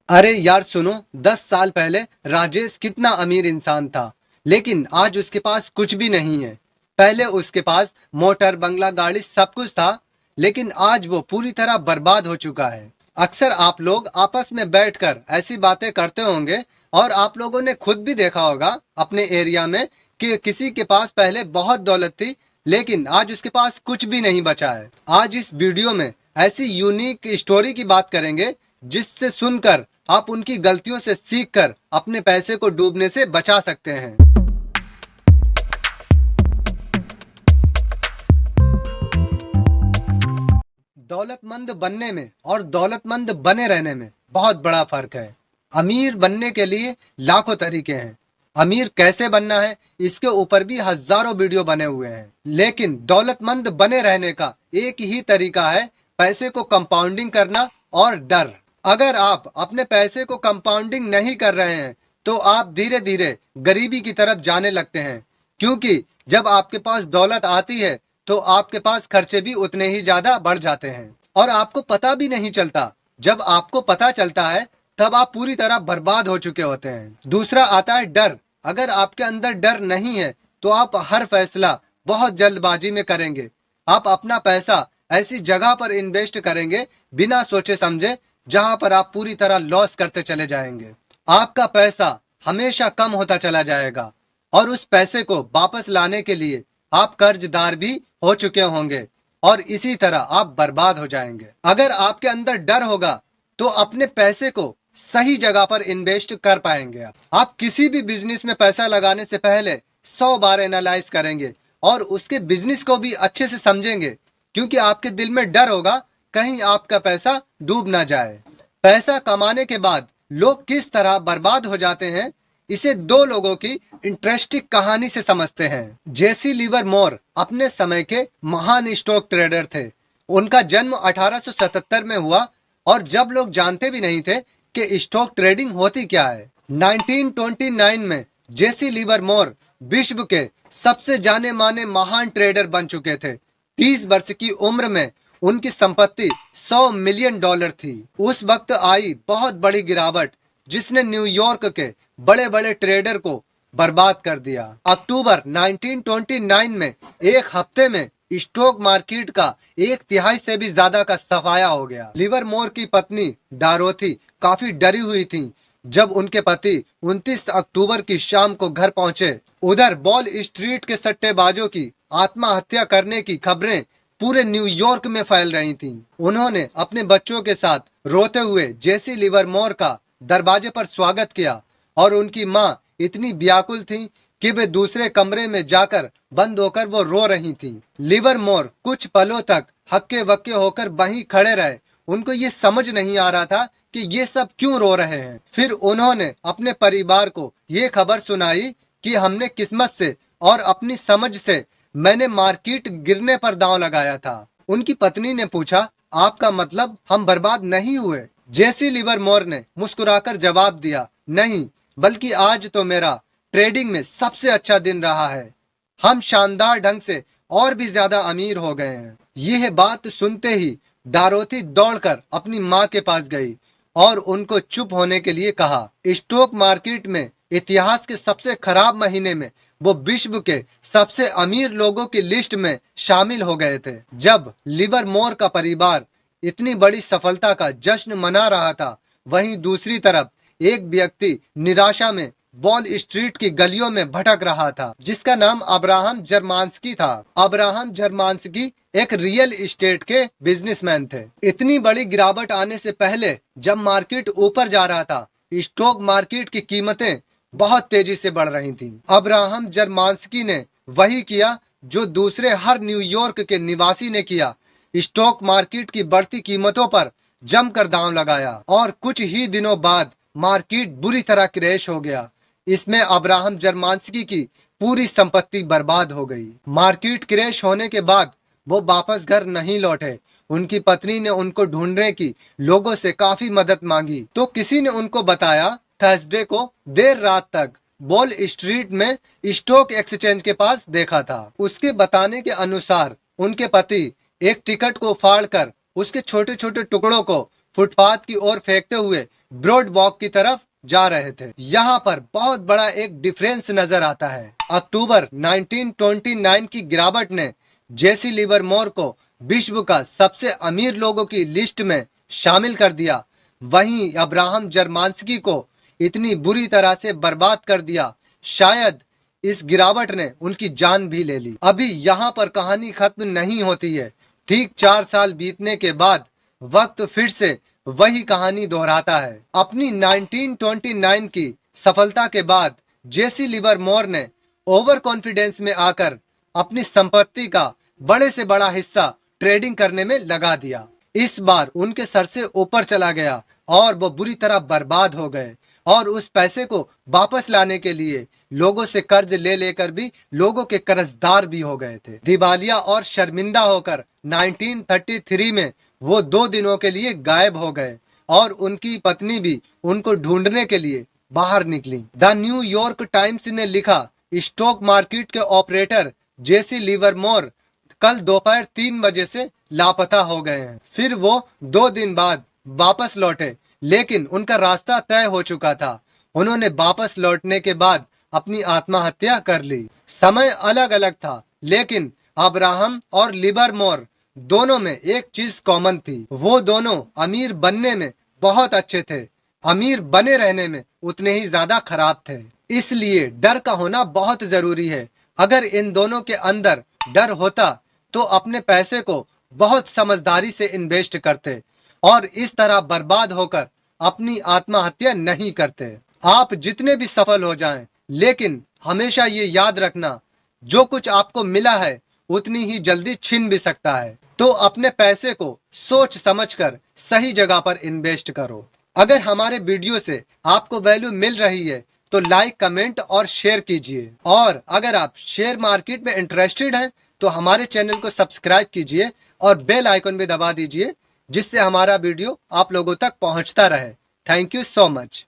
अरे यार सुनो, 10 साल पहले राजेश कितना अमीर इंसान था, लेकिन आज उसके पास कुछ भी नहीं है। पहले उसके पास मोटर बंगला गाड़ी सब कुछ था, लेकिन आज वो पूरी तरह बर्बाद हो चुका है। अक्सर आप लोग आपस में बैठकर ऐसी बातें करते होंगे, और आप लोगों ने खुद भी देखा होगा अपने एरिया में कि किसी के पास पहले बहुत दौलत थी, लेकिन आज उसके पास कुछ भी नहीं बचा है। आज इस वीडियो में ऐसी यूनिक स्टोरी की बात करेंगे जिससे सुनकर आप उनकी गलतियों से सीखकर अपने पैसे को डूबने से बचा सकते हैं। दौलतमंद बनने में और दौलतमंद बने रहने में बहुत बड़ा फर्क है। अमीर बनने के लिए लाखों तरीके हैं। अमीर कैसे बनना है, इसके ऊपर भी हजारों वीडियो बने हुए हैं। लेकिन दौलतमंद बने रहने का एक ही तरीका है, पैसे को कंपाउंडिंग करना और डर। अगर आप अपने पैसे को कंपाउंडिंग नहीं कर रहे हैं तो आप धीरे धीरे गरीबी की तरफ जाने लगते हैं, क्योंकि जब आपके पास दौलत आती है तो आपके पास खर्चे भी उतने ही ज्यादा बढ़ जाते हैं और आपको पता भी नहीं चलता। जब आपको पता चलता है तब आप पूरी तरह बर्बाद हो चुके होते हैं। दूसरा आता है डर। अगर आपके अंदर डर नहीं है तो आप हर फैसला बहुत जल्दबाजी में करेंगे। आप अपना पैसा ऐसी जगह पर इन्वेस्ट करेंगे बिना सोचे समझे, जहां पर आप पूरी तरह लॉस करते चले जाएंगे। आपका पैसा हमेशा कम होता चला जाएगा और उस पैसे को वापस लाने के लिए आप कर्जदार भी हो चुके होंगे और इसी तरह आप बर्बाद हो जाएंगे। अगर आपके अंदर डर होगा तो अपने पैसे को सही जगह पर इन्वेस्ट कर पाएंगे। आप किसी भी बिजनेस में पैसा लगाने से पहले 100 बार एनालाइज करेंगे और उसके बिजनेस को भी अच्छे से समझेंगे, क्योंकि आपके दिल में डर होगा कहीं आपका पैसा डूब ना जाए। पैसा कमाने के बाद लोग किस तरह बर्बाद हो जाते हैं, इसे दो लोगों की इंटरेस्टिंग कहानी से समझते हैं। जेसी लिवरमोर अपने समय के महान स्टॉक ट्रेडर थे। उनका जन्म 1877 में हुआ और जब लोग जानते भी नहीं थे कि स्टॉक ट्रेडिंग होती क्या है। 1929 में जेसी लिवरमोर विश्व के सबसे जाने माने महान ट्रेडर बन चुके थे। 30 वर्ष की उम्र में उनकी संपत्ति $100 मिलियन थी। उस वक्त आई बहुत बड़ी गिरावट जिसने न्यूयॉर्क के बड़े बड़े ट्रेडर को बर्बाद कर दिया। अक्टूबर 1929 में एक हफ्ते में स्टॉक मार्केट का 1/3 से भी ज्यादा का सफाया हो गया। लिवरमोर की पत्नी डारोथी काफी डरी हुई थी जब उनके पति 29 अक्टूबर की शाम को घर पहुंचे। उधर वॉल स्ट्रीट के सट्टेबाजों की आत्महत्या करने की खबरें पूरे न्यूयॉर्क में फैल रही थीं। उन्होंने अपने बच्चों के साथ रोते हुए जेसी लिवरमोर का दरवाजे पर स्वागत किया और उनकी मां इतनी व्याकुल थी कि वे दूसरे कमरे में जाकर बंद होकर वो रो रही थीं। लिवरमोर कुछ पलों तक हक्के बक्के होकर वहीं खड़े रहे। उनको ये समझ नहीं आ रहा था कि ये सब क्यों रो रहे हैं। फिर उन्होंने अपने परिवार को ये खबर सुनाई कि हमने किस्मत से और अपनी समझ से मैंने मार्केट गिरने पर दांव लगाया था। उनकी पत्नी ने पूछा, आपका मतलब हम बर्बाद नहीं हुए? जेसी लिवरमोर ने मुस्कुराकर जवाब दिया, नहीं, बल्कि आज तो मेरा ट्रेडिंग में सबसे अच्छा दिन रहा है। हम शानदार ढंग से और भी ज्यादा अमीर हो गए हैं। यह बात सुनते ही डारोथी दौड़कर अपनी मां के पास गई और उनको चुप होने के लिए कहा। स्टॉक मार्केट में इतिहास के सबसे खराब महीने में वो विश्व के सबसे अमीर लोगों की लिस्ट में शामिल हो गए थे। जब लिवरमोर का परिवार इतनी बड़ी सफलता का जश्न मना रहा था, वहीं दूसरी तरफ एक व्यक्ति निराशा में वॉल स्ट्रीट की गलियों में भटक रहा था, जिसका नाम अब्राहम जर्मांस्की था। अब्राहम जर्मांस्की एक रियल एस्टेट के बिजनेसमैन थे। इतनी बड़ी गिरावट आने से पहले जब मार्केट ऊपर जा रहा था, स्टॉक मार्केट की कीमतें बहुत तेजी से बढ़ रही थीं। अब्राहम जर्मांस्की ने वही किया जो दूसरे हर न्यूयॉर्क के निवासी ने किया। स्टॉक मार्केट की बढ़ती कीमतों पर जमकर दांव लगाया और कुछ ही दिनों बाद मार्केट बुरी तरह क्रैश हो गया। इसमें अब्राहम जर्मांस्की की पूरी संपत्ति बर्बाद हो गई। मार्केट क्रैश होने के बाद वो वापस घर नहीं लौटे। उनकी पत्नी ने उनको ढूंढने की लोगों से काफी मदद मांगी, तो किसी ने उनको बताया थर्सडे को देर रात तक वॉल स्ट्रीट में स्टॉक एक्सचेंज के पास देखा था। उसके बताने के अनुसार उनके पति एक टिकट को फाड़कर उसके छोटे छोटे टुकड़ों को फुटपाथ की ओर फेंकते हुए ब्रॉड वॉक की तरफ जा रहे थे। यहाँ पर बहुत बड़ा एक डिफरेंस नजर आता है। अक्टूबर 1929 की गिरावट ने जेसी लिवरमोर को विश्व का सबसे अमीर लोगों की लिस्ट में शामिल कर दिया। वहीं अब्राहम जर्मांस्की को इतनी बुरी तरह से बर्बाद कर दिया, शायद इस गिरावट ने उनकी जान भी ले ली। अभी यहाँ पर कहानी खत्म नहीं होती है। ठीक 4 साल बीतने के बाद वक्त फिर से वही कहानी दोहराता है। अपनी 1929 की सफलता के बाद जेसी लिवरमोर ने ओवर कॉन्फिडेंस में आकर अपनी संपत्ति का बड़े से बड़ा हिस्सा ट्रेडिंग करने में लगा दिया। इस बार उनके सर से ऊपर चला गया और वो बुरी तरह बर्बाद हो गए और उस पैसे को वापस लाने के लिए लोगों से कर्ज ले लेकर भी लोगों के कर्जदार भी हो गए थे। दिवालिया और शर्मिंदा होकर 1933 में वो 2 दिनों के लिए गायब हो गए और उनकी पत्नी भी उनको ढूंढने के लिए बाहर निकली। द न्यूयॉर्क टाइम्स ने लिखा, स्टॉक मार्केट के ऑपरेटर जेसी लिवरमोर कल दोपहर 3 बजे से लापता हो गए हैं। फिर वो 2 दिन बाद वापस लौटे, लेकिन उनका रास्ता तय हो चुका था। उन्होंने वापस लौटने के बाद अपनी आत्महत्या कर ली। समय अलग अलग था, लेकिन अब्राहम और लिवरमोर दोनों में एक चीज कॉमन थी। वो दोनों अमीर बनने में बहुत अच्छे थे, अमीर बने रहने में उतने ही ज्यादा खराब थे। इसलिए डर का होना बहुत जरूरी है। अगर इन दोनों के अंदर डर होता तो अपने पैसे को बहुत समझदारी से इन्वेस्ट करते और इस तरह बर्बाद होकर अपनी आत्महत्या नहीं करते। आप जितने भी सफल हो जाएं, लेकिन हमेशा ये याद रखना, जो कुछ आपको मिला है उतनी ही जल्दी छिन भी सकता है। तो अपने पैसे को सोच समझकर सही जगह पर इन्वेस्ट करो। अगर हमारे वीडियो से आपको वैल्यू मिल रही है तो लाइक, कमेंट और शेयर कीजिए। और अगर आप शेयर मार्केट में इंटरेस्टेड हैं तो हमारे चैनल को सब्सक्राइब कीजिए और बेल आइकन भी दबा दीजिए, जिससे हमारा वीडियो आप लोगों तक पहुंचता रहे। Thank you so much.